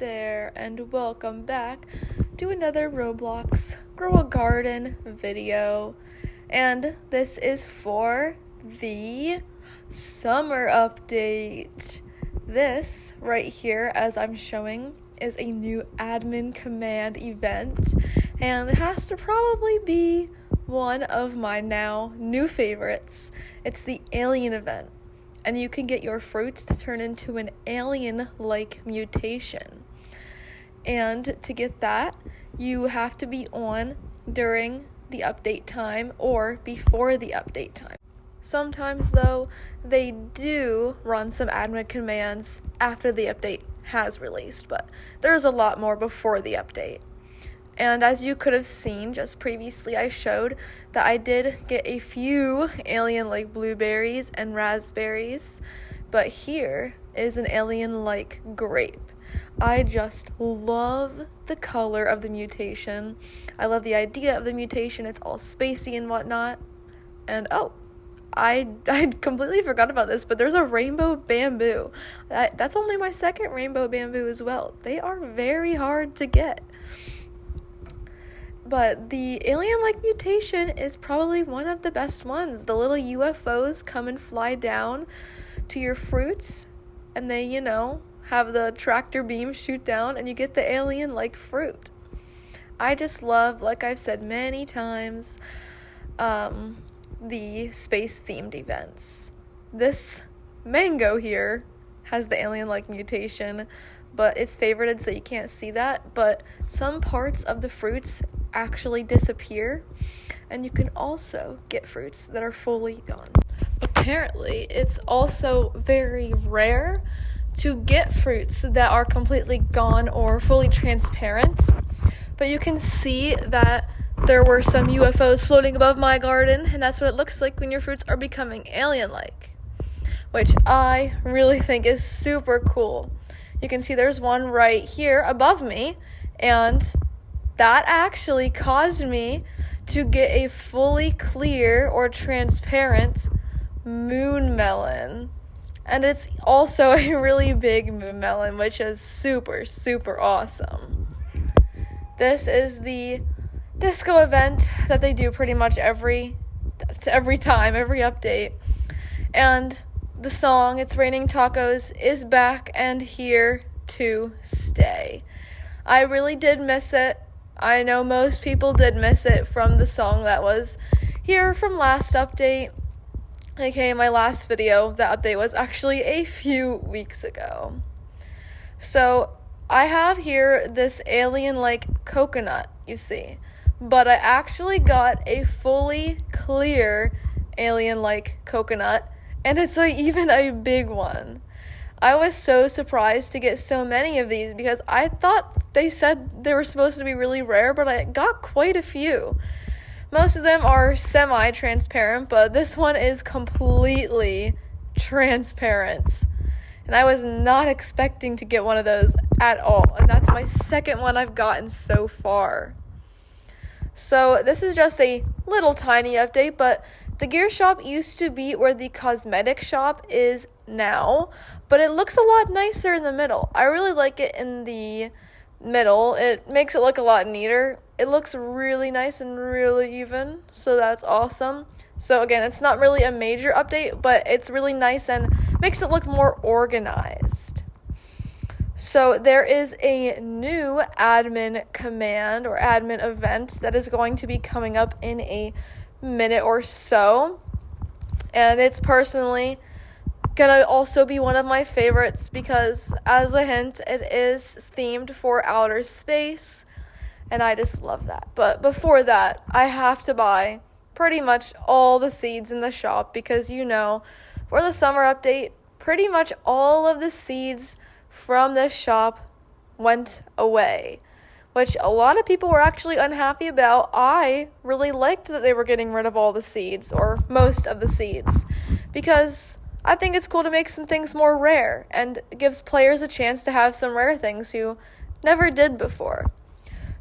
there, and welcome back to another Roblox Grow a Garden video. And this is for the summer update. This right here, as I'm showing, is a new admin command event, and it has to probably be one of my now new favorites. It's the alien event. And you can get your fruits to turn into an alien-like mutation. And to get that, you have to be on during the update time or before the update time. Sometimes, though, they do run some admin commands after the update has released, but there's a lot more before the update. And as you could have seen just previously, I showed that I did get a few alien-like blueberries and raspberries, but here is an alien-like grape. I just love the color of the mutation. I love the idea of the mutation. It's all spacey and whatnot. And I completely forgot about this, but there's a rainbow bamboo. That's only my second rainbow bamboo as well. They are very hard to get. But the alien-like mutation is probably one of the best ones. The little UFOs come and fly down to your fruits, and they, have the tractor beam shoot down, and you get the alien-like fruit. I just love, like I've said many times, the space-themed events. This mango here has the alien-like mutation, but it's favorited so you can't see that. But some parts of the fruits actually disappear, and you can also get fruits that are fully gone. Apparently, it's also very rare to get fruits that are completely gone or fully transparent, but you can see that there were some UFOs floating above my garden, and that's what it looks like when your fruits are becoming alien-like, which I really think is super cool. You can see there's one right here above me, and that actually caused me to get a fully clear or transparent moon melon. And it's also a really big moon melon, which is super, super awesome. This is the disco event that they do pretty much every time, every update. And the song, It's Raining Tacos, is back and here to stay. I really did miss it. I know most people did miss it from the song that was here from last update. Okay, my last video, that update was actually a few weeks ago. So, I have here this alien-like coconut, you see. But I actually got a fully clear alien-like coconut, and it's even a big one. I was so surprised to get so many of these because I thought they said they were supposed to be really rare, but I got quite a few. Most of them are semi-transparent, but this one is completely transparent. And I was not expecting to get one of those at all, and that's my second one I've gotten so far. So this is just a little tiny update, but the gear shop used to be where the cosmetic shop is now, but it looks a lot nicer in the middle. I really like it in the middle. It makes it look a lot neater. It looks really nice and really even, so that's awesome. So again, it's not really a major update, but it's really nice and makes it look more organized. So there is a new admin command or admin event that is going to be coming up in a minute or so, and it's personally gonna also be one of my favorites because, as a hint, it is themed for outer space, and I just love that. But before that, I have to buy pretty much all the seeds in the shop because for the summer update, pretty much all of the seeds from this shop went away, which a lot of people were actually unhappy about. I really liked that they were getting rid of all the seeds, or most of the seeds, because I think it's cool to make some things more rare, and it gives players a chance to have some rare things who never did before.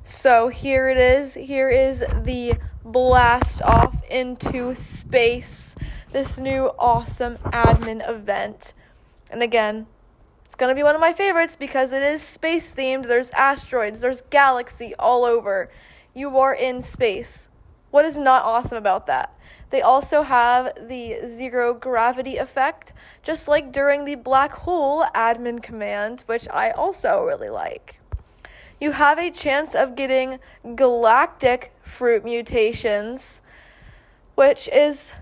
So here it is. Here is the blast off into space, this new awesome admin event. And again, It's going to be one of my favorites because it is space themed. There's asteroids, there's galaxy all over. You are in space. What is not awesome about that? They also have the zero gravity effect, just like during the black hole admin command, which I also really like. You have a chance of getting galactic fruit mutations, which is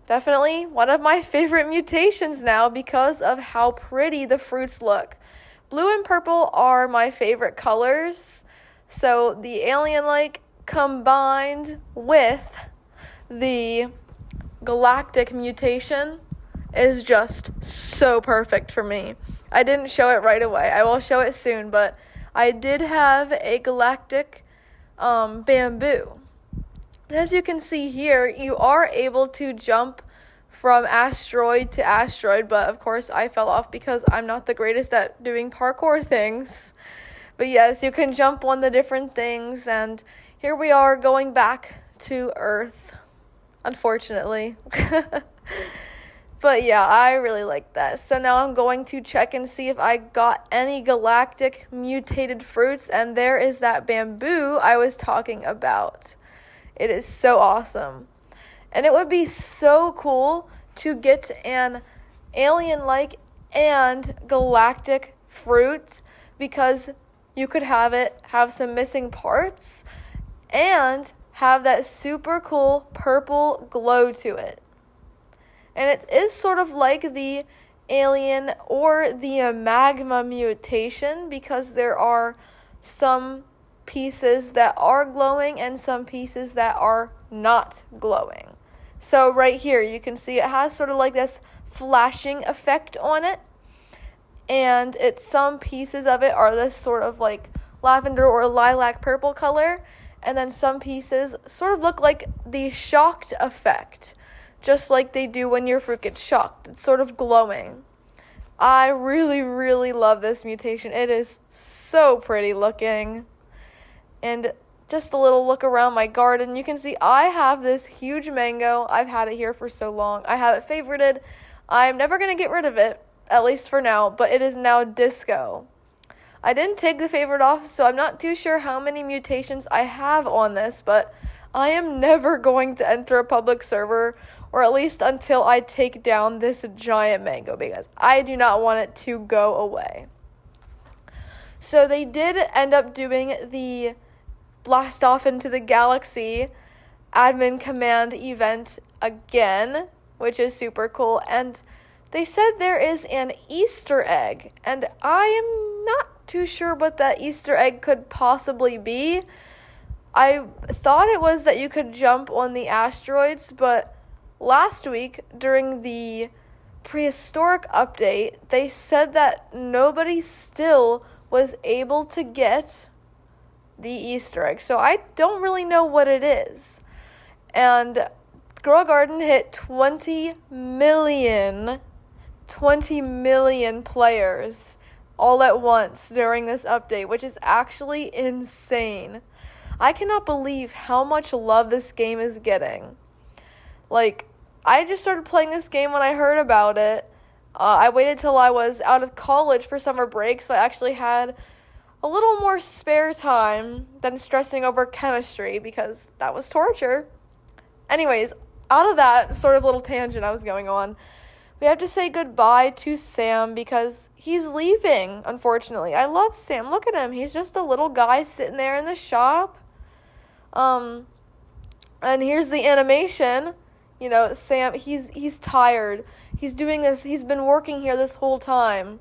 definitely one of my favorite mutations now because of how pretty the fruits look. Blue and purple are my favorite colors, so the alien-like combined with the galactic mutation is just so perfect for me. I didn't show it right away. I will show it soon, but I did have a galactic bamboo. And as you can see here, you are able to jump from asteroid to asteroid, but of course I fell off because I'm not the greatest at doing parkour things. But yes, you can jump on the different things, and here we are going back to Earth, unfortunately. But yeah, I really like that. So now I'm going to check and see if I got any galactic mutated fruits, and there is that bamboo I was talking about. It is so awesome. And it would be so cool to get an alien-like and galactic fruit because you could have some missing parts and have that super cool purple glow to it. And it is sort of like the alien or the magma mutation because there are some pieces that are glowing and some pieces that are not glowing. So right here, you can see it has sort of like this flashing effect on it. And some pieces of it are this sort of like lavender or lilac purple color. And then some pieces sort of look like the shocked effect, just like they do when your fruit gets shocked. It's sort of glowing. I really, really love this mutation. It is so pretty looking. And just a little look around my garden. You can see I have this huge mango. I've had it here for so long. I have it favorited. I'm never going to get rid of it, at least for now, but it is now disco. I didn't take the favorite off, so I'm not too sure how many mutations I have on this, but I am never going to enter a public server, or at least until I take down this giant mango, because I do not want it to go away. So they did end up doing the blast off into the galaxy admin command event again, which is super cool, and they said there is an Easter egg, and I am not too sure what that Easter egg could possibly be. I thought it was that you could jump on the asteroids, but last week during the prehistoric update, they said that nobody still was able to get the Easter egg. So I don't really know what it is. And Grow Garden hit 20 million players all at once during this update, which is actually insane. I cannot believe how much love this game is getting. Like, I just started playing this game when I heard about it. I waited till I was out of college for summer break, so I actually had a little more spare time than stressing over chemistry because that was torture. Anyways, out of that sort of little tangent I was going on, we have to say goodbye to Sam because he's leaving, unfortunately. I love Sam. Look at him. He's just a little guy sitting there in the shop. And here's the animation. You know, Sam, he's tired. He's doing this. He's been working here this whole time.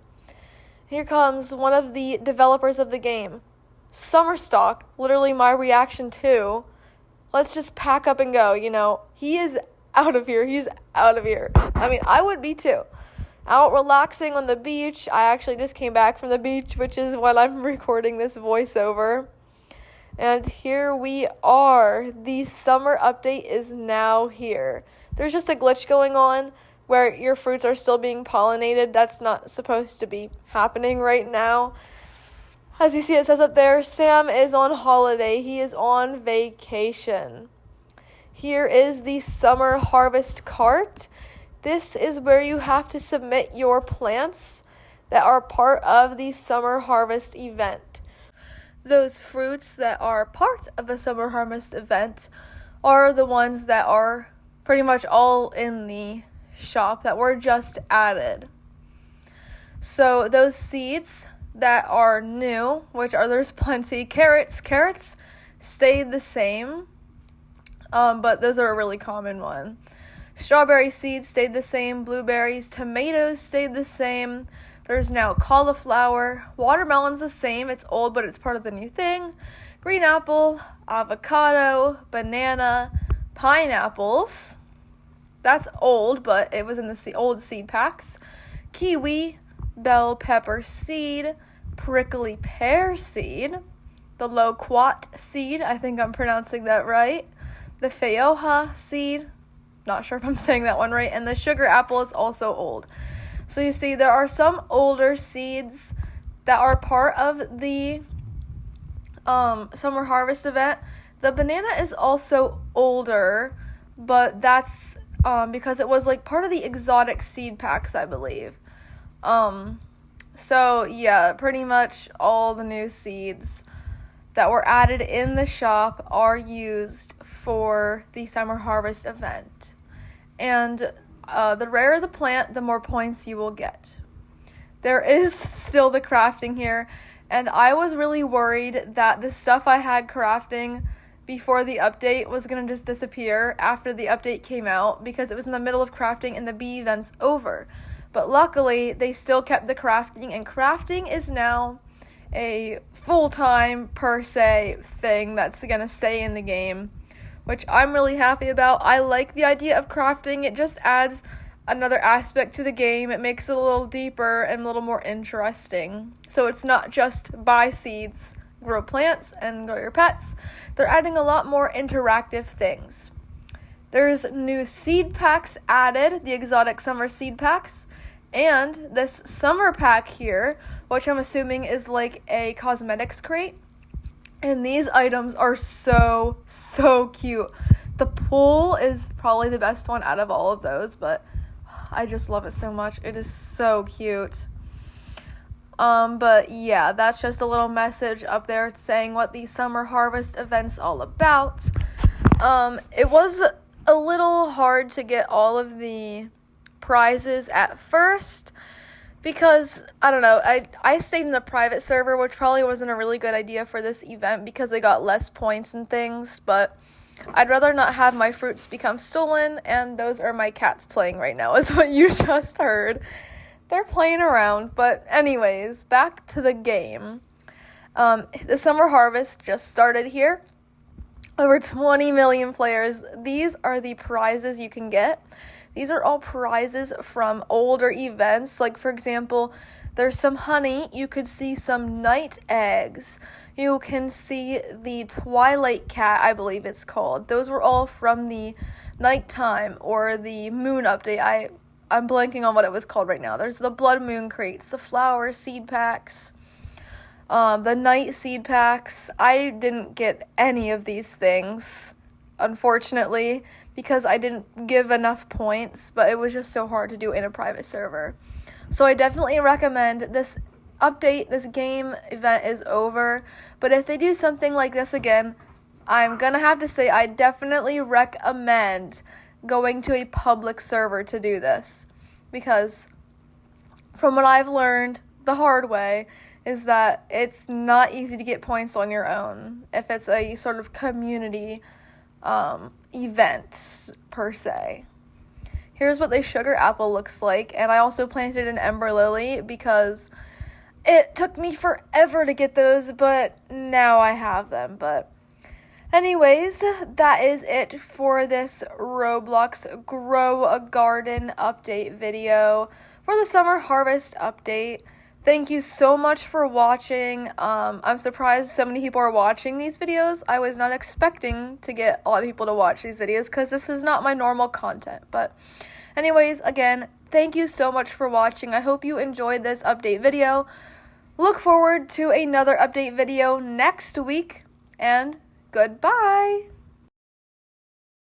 Here comes one of the developers of the game. Summer stock, literally my reaction too. Let's just pack up and go, you know. He is out of here. He's out of here. I mean, I would be too. Out relaxing on the beach. I actually just came back from the beach, which is when I'm recording this voiceover. And here we are. The summer update is now here. There's just a glitch going on where your fruits are still being pollinated. That's not supposed to be happening right now. As you see, it says up there, Sam is on holiday. He is on vacation. Here is the summer harvest cart. This is where you have to submit your plants. that are part of the summer harvest event. Those fruits that are part of the summer harvest event are the ones that are pretty much all in the shop that were just added. So those seeds that are new, which are there's plenty, carrots stayed the same, but those are a really common one. Strawberry seeds stayed the same, blueberries, tomatoes stayed the same. There's now cauliflower, watermelon's the same, it's old but it's part of the new thing. Green apple, avocado, banana, pineapples. That's old, but it was in the old seed packs. Kiwi, bell pepper seed, prickly pear seed, the loquat seed, I think I'm pronouncing that right, the fayoha seed, not sure if I'm saying that one right, and the sugar apple is also old. So you see there are some older seeds that are part of the summer harvest event. The banana is also older, but that's because it was like part of the exotic seed packs, I believe. So yeah, pretty much all the new seeds that were added in the shop are used for the summer harvest event. And the rarer the plant, the more points you will get. There is still the crafting here, and I was really worried that the stuff I had crafting before the update was going to just disappear after the update came out because it was in the middle of crafting and the bee event's over. But luckily, they still kept the crafting, and crafting is now a full-time, per se, thing that's going to stay in the game, which I'm really happy about. I like the idea of crafting. It just adds another aspect to the game. It makes it a little deeper and a little more interesting. So it's not just buy seeds, grow plants, and grow your pets. They're adding a lot more interactive things. There's new seed packs added, the exotic summer seed packs, and this summer pack here, which I'm assuming is like a cosmetics crate. And these items are so cute. The pool is probably the best one out of all of those, but I just love it so much. It is so cute. But yeah, that's just a little message up there saying what the summer harvest event's all about. It was a little hard to get all of the prizes at first, because, I don't know, I stayed in the private server, which probably wasn't a really good idea for this event because I got less points and things, but I'd rather not have my fruits become stolen, and those are my cats playing right now, is what you just heard. They're playing around, but anyways, back to the game. The summer harvest just started here. Over 20 million players. These are the prizes you can get. These are all prizes from older events. Like, for example, there's some honey. You could see some night eggs. You can see the Twilight Cat, I believe it's called. Those were all from the nighttime or the moon update. I'm blanking on what it was called right now. There's the blood moon crates, the flower seed packs, the night seed packs. I didn't get any of these things, unfortunately, because I didn't give enough points, but it was just so hard to do in a private server. So I definitely recommend this update. This game event is over, but if they do something like this again, I'm gonna have to say I definitely recommend going to a public server to do this, because from what I've learned the hard way is that it's not easy to get points on your own if it's a sort of community event per se. Here's what the sugar apple looks like, and I also planted an ember lily because it took me forever to get those, but now I have them. But anyways, that is it for this Roblox Grow a Garden update video for the summer harvest update. Thank you so much for watching. I'm surprised so many people are watching these videos. I was not expecting to get a lot of people to watch these videos because this is not my normal content. But anyways, again, thank you so much for watching. I hope you enjoyed this update video. Look forward to another update video next week, and goodbye!